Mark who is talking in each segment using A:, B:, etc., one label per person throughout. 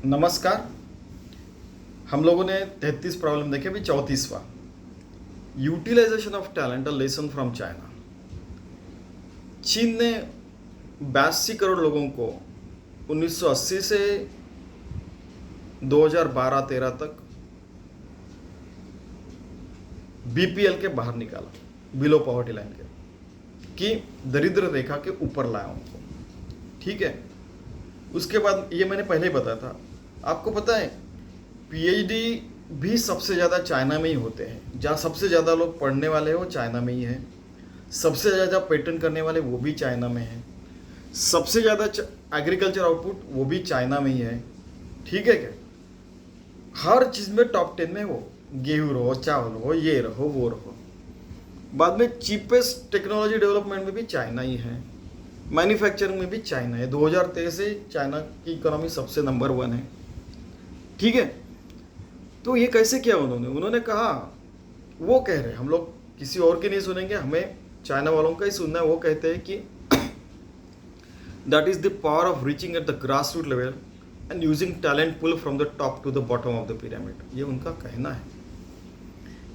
A: नमस्कार। हम लोगों ने 33 प्रॉब्लम देखे, अभी 34वां। Utilization of talent, a lesson from China. चीन ने 82 करोड़ लोगों को 1980 से 2012-13 तक बीपीएल के बाहर निकाला, बिलो पॉवर्टी लाइन के, कि दरिद्र रेखा के ऊपर लाया उनको। ठीक है। उसके बाद ये मैंने पहले ही बताया था, आपको पता है पीएचडी भी सबसे ज़्यादा चाइना में ही होते हैं। जहाँ सबसे ज़्यादा लोग पढ़ने वाले हैं वो चाइना में ही है। सबसे ज़्यादा पेटेंट करने वाले वो भी चाइना में है। सबसे ज़्यादा एग्रीकल्चर आउटपुट वो भी चाइना में ही है। ठीक है क्या? हर चीज़ में टॉप 10 में वो, गेहूँ रहो, चावल हो, ये रहो, वो रहो। बाद में चीपेस्ट टेक्नोलॉजी डेवलपमेंट में भी चाइना ही है। मैन्युफैक्चरिंग में भी चाइना है। 2023 से चाइना की इकोनॉमी सबसे नंबर 1 है। ठीक है। तो ये कैसे किया उन्होंने कहा, वो कह रहे, हम लोग किसी और की नहीं सुनेंगे, हमें चाइना वालों का ही सुनना है। वो कहते हैं कि that is the power of reaching at the grass root level and using talent pool from the top to the bottom of the pyramid. ये उनका कहना है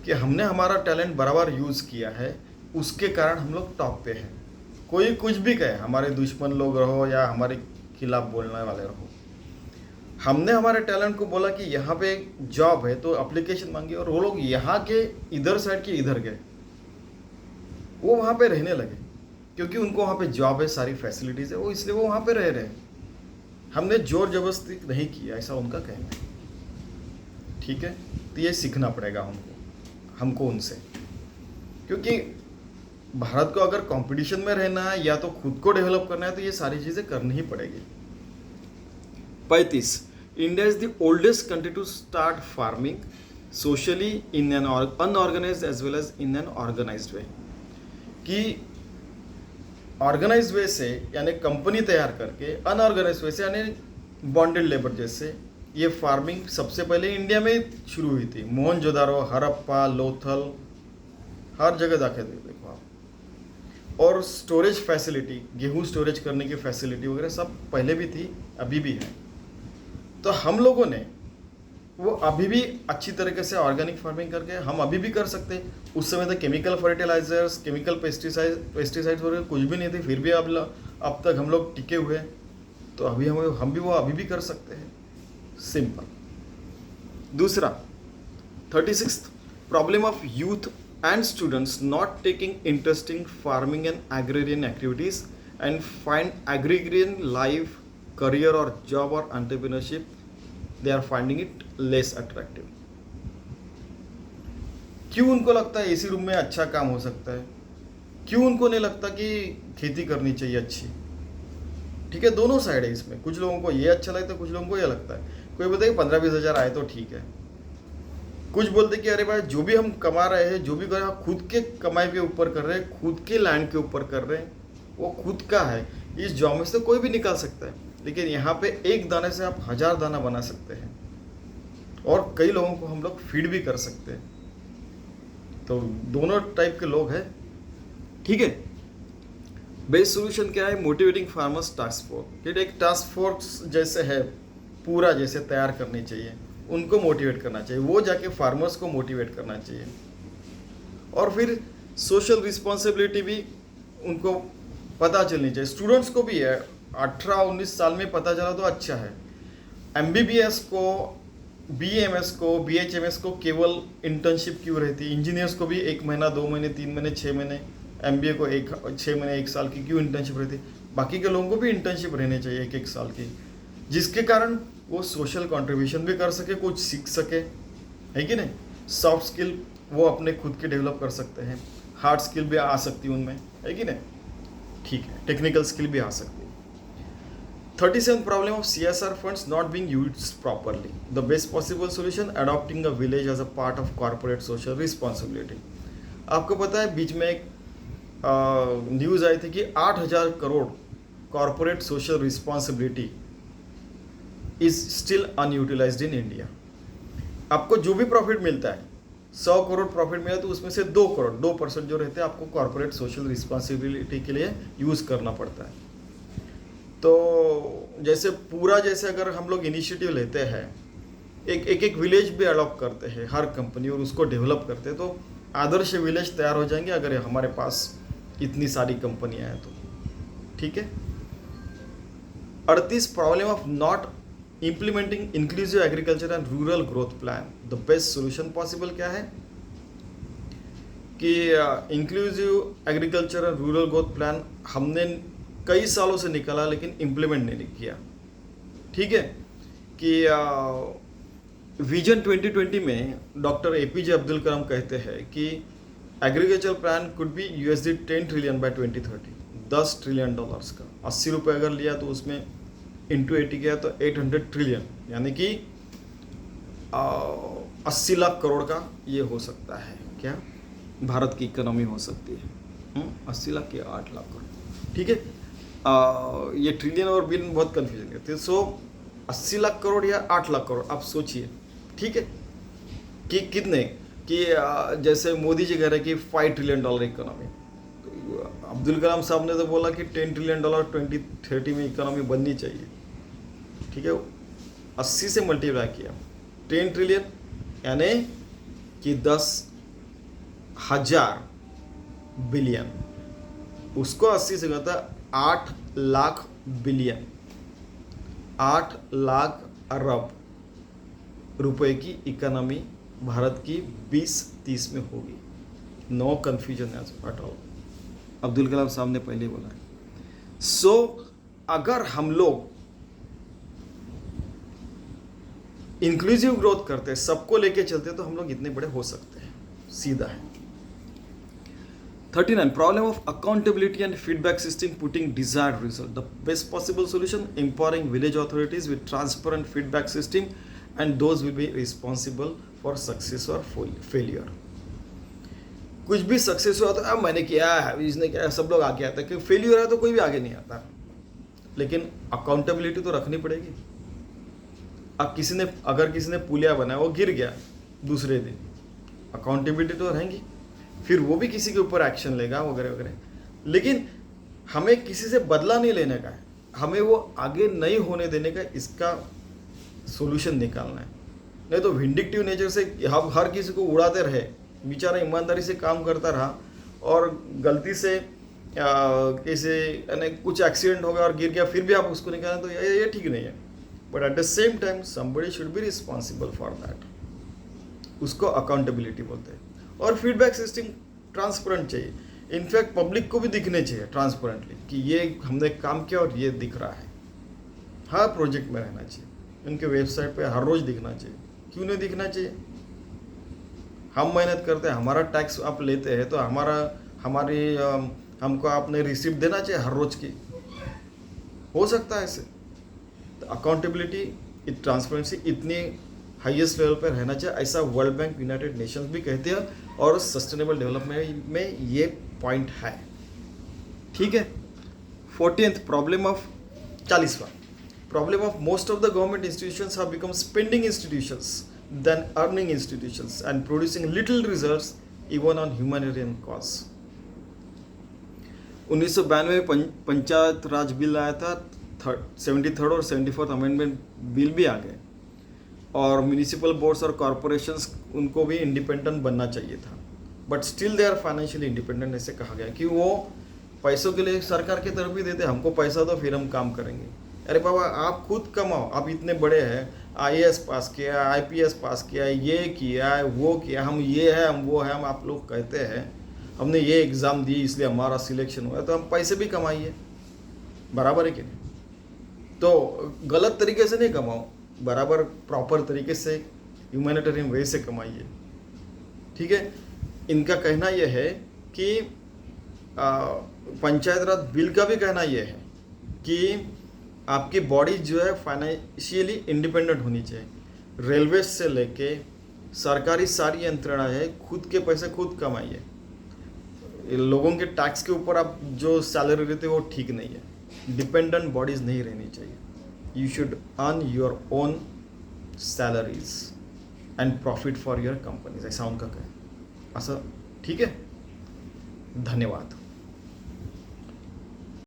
A: कि हमने हमारा टैलेंट बराबर यूज किया है, उसके कारण हम लोग टॉप पे हैं। कोई कुछ भी कहे, हमारे दुश्मन लोग रहो या हमारे खिलाफ बोलने वाले रहो, हमने हमारे टैलेंट को बोला कि यहाँ पे जॉब है, तो एप्लीकेशन मांगी, और वो लोग यहाँ के इधर साइड के इधर गए, वो वहाँ पे रहने लगे, क्योंकि उनको वहाँ पे जॉब है, सारी फैसिलिटीज़ है, वो इसलिए वो वहाँ पे रह रहे हैं। हमने जोर जबरदस्ती नहीं किया, ऐसा उनका कहना है। ठीक है। तो ये सीखना पड़ेगा हमको उनसे, क्योंकि भारत को अगर कंपटीशन में रहना है या तो खुद को डेवलप करना है, तो ये सारी चीज़ें करनी ही पड़ेगी। 35. India is the oldest country to start farming socially in an unorganized as well as in an organized way. कि ऑर्गेनाइज वे से यानी कंपनी तैयार करके, अनऑर्गेनाइज वे से यानी बॉन्डेड लेबर जैसे, ये फार्मिंग सबसे पहले इंडिया में शुरू हुई थी। मोहनजोदारो, हड़प्पा, लोथल, हर जगह जाके देखो आप। और स्टोरेज फैसिलिटी, गेहूँ स्टोरेज करने की फैसिलिटी वगैरह सब पहले भी थी, अभी भी है। तो हम लोगों ने वो अभी भी अच्छी तरीके से ऑर्गेनिक फार्मिंग करके हम अभी भी कर सकते हैं। उस समय तो केमिकल फर्टिलाइजर्स, केमिकल पेस्टिसाइड्स वगैरह कुछ भी नहीं थे, फिर भी अब तक हम लोग टिके हुए हैं। तो अभी हम भी वो अभी भी कर सकते हैं। सिंपल। दूसरा, 36, problem of youth and students not taking interesting farming and agrarian activities and find agrarian life, career or job or entrepreneurship, they are finding it less attractive. क्यों उनको लगता है एसी रूम में अच्छा काम हो सकता है? क्यों उनको नहीं लगता कि खेती करनी चाहिए अच्छी? ठीक है, दोनों साइड है इसमें। कुछ लोगों को ये अच्छा लगता है, कुछ लोगों को ये लगता है। कोई बोलता है कि 15-20 हज़ार आए तो ठीक है। कुछ बोलते कि अरे भाई, जो भी हम कमा रहे हैं, जो भी कर रहे हैं, खुद के कमाई के ऊपर कर रहे हैं, खुद के लैंड के ऊपर कर रहे हैं, वो खुद का है। इस जॉब में से कोई भी निकाल सकता है, लेकिन यहाँ पे एक दाने से आप 1000 दाना बना सकते हैं, और कई लोगों को हम लोग फीड भी कर सकते हैं। तो दोनों टाइप के लोग हैं। ठीक है। बेस्ट सोल्यूशन क्या है? Motivating farmers task force. एक टास्क फोर्स जैसे है, पूरा जैसे तैयार करनी चाहिए, उनको मोटिवेट करना चाहिए, वो जाके फार्मर्स को मोटिवेट करना चाहिए। और फिर सोशल रिस्पॉन्सिबिलिटी भी उनको पता चलनी चाहिए। स्टूडेंट्स को भी है, 18-19 साल में पता चला तो अच्छा है। एमबीबीएस को, बीएमएस को, बीएचएमएस को केवल इंटर्नशिप क्यों रहती? इंजीनियर्स को भी 1 महीना, 2 महीने, 3 महीने, 6 महीने, एमबीए को 6 महीने, 1 साल की क्यों इंटर्नशिप रहती? बाकी के लोगों को भी इंटर्नशिप रहनी चाहिए 1-1 साल की, जिसके कारण वो सोशल कंट्रीब्यूशन भी कर सके, कुछ सीख सके, है कि नहीं? सॉफ्ट स्किल वो अपने खुद के डेवलप कर सकते हैं, हार्ड स्किल भी आ सकती है उनमें, है कि नहीं? ठीक है, टेक्निकल स्किल भी आ सकती है। 37, problem of CSR funds not being used properly. The best possible solution, adopting a village as a part of corporate social responsibility. आपको पता है बीच में एक न्यूज़ आई थी कि 8000 crore corporate social responsibility is still unutilised in India. आपको जो भी प्रॉफिट मिलता है, 100 करोड़ प्रॉफिट मिला तो उसमें से 2 करोड़, 2% जो रहते हैं, आपको कॉरपोरेट सोशल रिस्पॉन्सिबिलिटी के लिए यूज़ करना पड़ता है। तो जैसे पूरा, जैसे अगर हम लोग इनिशिएटिव लेते हैं, एक विलेज भी अडॉप्ट करते हैं हर कंपनी और उसको डेवलप करते हैं, तो आदर्श विलेज तैयार हो जाएंगे अगर हमारे पास इतनी सारी कंपनियां हैं तो। ठीक है। 38 problem of not implementing inclusive agriculture and rural growth plan. The best solution possible क्या है कि inclusive agriculture and rural growth plan हमने कई सालों से निकाला लेकिन इम्प्लीमेंट नहीं किया। ठीक है। कि विजन 2020 में डॉक्टर एपीजे अब्दुल कलाम कहते हैं कि agriculture plan could be $10 trillion by 2030। $10 trillion का 80 रुपये अगर लिया तो उसमें इंटू 80 किया तो 800 ट्रिलियन, यानी कि 80 लाख करोड़ का ये हो सकता है। क्या भारत की इकोनॉमी हो सकती है 80 लाख या 8 लाख करोड़। ठीक है। ये ट्रिलियन और बिलियन बहुत कन्फ्यूजन करते हैं। सो 80 लाख करोड़ या 8 लाख करोड़ आप सोचिए। ठीक है। कि कितने कि जैसे मोदी जी कह रहे हैं कि $5 ट्रिलियन इकोनॉमी, तो अब्दुल कलाम साहब ने तो बोला कि $10 ट्रिलियन 2030 में इकोनॉमी बननी चाहिए। ठीक है। 80 से मल्टीप्लाई किया 10 ट्रिलियन यानी कि 10,000 बिलियन, उसको 80 से कहता है 8 लाख बिलियन, 8 लाख अरब रुपए की इकोनॉमी भारत की 2030 में होगी। No confusion at all. Abdul Kalam साहब ने पहले बोला है। सो अगर हम लोग इंक्लूसिव ग्रोथ करते, सबको लेके चलते, तो हम लोग इतने बड़े हो सकते हैं। सीधा है। 39 problem of accountability and feedback system putting desired result. The best possible solution empowering village authorities with transparent feedback system and those will be responsible for success और फेलियर। कुछ भी सक्सेस हुआ तो मैंने किया है, इसने किया, सब लोग आगे आते हैं। कि फेलियर है तो कोई भी आगे नहीं आता, लेकिन अकाउंटेबिलिटी तो रखनी पड़ेगी। अब अगर किसी ने पुलिया बनाया, वो गिर गया दूसरे दिन, अकाउंटेबिलिटी तो रहेंगी, फिर वो भी किसी के ऊपर एक्शन लेगा वगैरह वगैरह। लेकिन हमें किसी से बदला नहीं लेने का है, हमें वो आगे नहीं होने देने का, इसका सॉल्यूशन निकालना है। नहीं तो विंडिक्टिव नेचर से हम हर किसी को उड़ाते रहे, बेचारा ईमानदारी से काम करता रहा और गलती से कैसे यानी कुछ एक्सीडेंट हो गया और गिर गया, फिर भी आप उसको निकालें, तो ये ठीक नहीं है। But at the same time somebody should be responsible for that. उसको अकाउंटेबिलिटी बोलते हैं। और फीडबैक सिस्टम ट्रांसपेरेंट चाहिए। इनफैक्ट पब्लिक को भी दिखने चाहिए ट्रांसपेरेंटली कि ये हमने काम किया और ये दिख रहा है। हर प्रोजेक्ट में रहना चाहिए, उनके वेबसाइट पे हर रोज दिखना चाहिए। क्यों नहीं दिखना चाहिए? हम मेहनत करते हैं, हमारा टैक्स आप लेते हैं, तो हमको आपने रिसिप्ट देना चाहिए हर रोज की। हो सकता है ऐसे। तो अकाउंटेबिलिटी, ट्रांसपेरेंसी इतनी हाईएस्ट लेवल पर रहना चाहिए, ऐसा वर्ल्ड बैंक, यूनाइटेड नेशंस भी कहते हैं और सस्टेनेबल डेवलपमेंट में ये पॉइंट है। ठीक है। 40th प्रॉब्लम ऑफ 40वां problem of most of the government institutions have become spending institutions than earning institutions and producing little results even on humanitarian cause. 1992 में पंचायत राज बिल आया था, 73rd और 74th अमेंडमेंट बिल भी आ गए, और म्यूनिसिपल बोर्ड्स और corporations उनको भी इंडिपेंडेंट बनना चाहिए था, but still they are financially independent. ऐसे कहा गया कि वो पैसों के लिए सरकार की तरफ भी देते, हमको पैसा दो फिर हम काम करेंगे। अरे बाबा, आप खुद कमाओ, आप इतने बड़े हैं, IAS पास किया, IPS पास किया, ये किया वो किया, हम ये है हम वो है, हम आप लोग कहते हैं हमने ये एग्ज़ाम दी इसलिए हमारा सिलेक्शन हुआ, तो हम पैसे भी कमाइए, बराबर है कि नहीं? तो गलत तरीके से नहीं कमाओ, बराबर प्रॉपर तरीके से ह्यूमैनिटेरियन वे से कमाइए। ठीक है। इनका कहना यह है कि पंचायत राज बिल का भी कहना यह है कि आपकी बॉडी जो है फाइनेंशियली इंडिपेंडेंट होनी चाहिए। रेलवे से लेके सरकारी सारी यंत्रणा है, खुद के पैसे खुद कमाइए। लोगों के टैक्स के ऊपर आप जो सैलरी लेते हो वो ठीक नहीं है। डिपेंडेंट बॉडीज नहीं रहनी चाहिए। You should earn your own salaries and profit for your companies, ऐसा उनका कहना। ऐसा ठीक है। धन्यवाद।